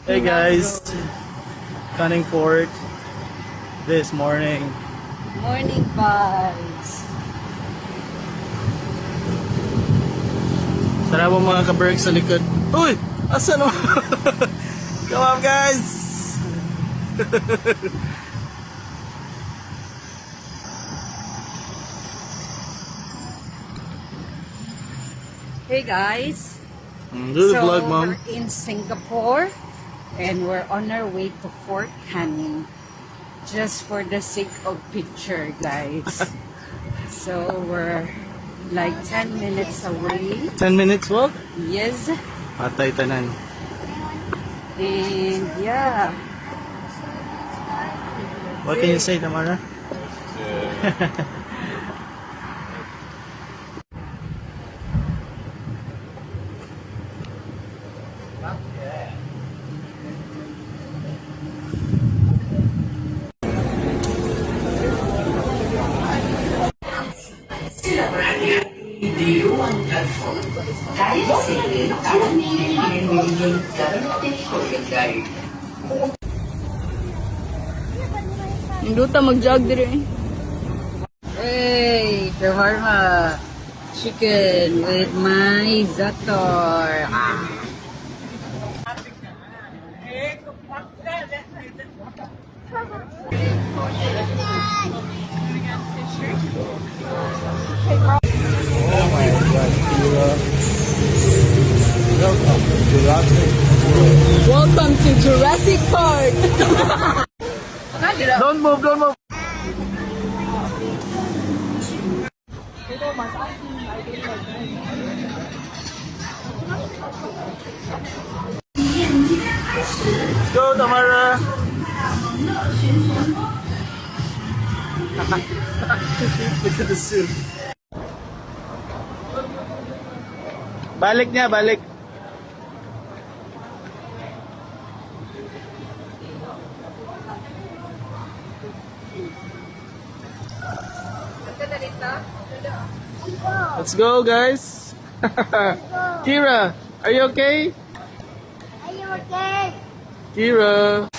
Hey guys, Canning Fort this morning. Morning vibes. Tara mo mga ka-berg sa likod. Uy! Asa no? Come on guys! Hey guys. Do the vlog, mom. We're in Singapore and we're on our way to Fort Canning just for the sake of picture, guys. So we're like 10 minutes away. 10 minutes walk? Yes. Patay tanan. And yeah. What can you say, Tamara? Induta mag-jog dire. Hey, shawarma chicken with my zator. Oh my god, Kira. Welcome to Jurassic World. Welcome to Jurassic Park. Don't move, don't move. Let's go, Tamara. Look at the suit. Balik niya, balik. Let's go, guys. Kira, are you okay? Are you okay? Kira.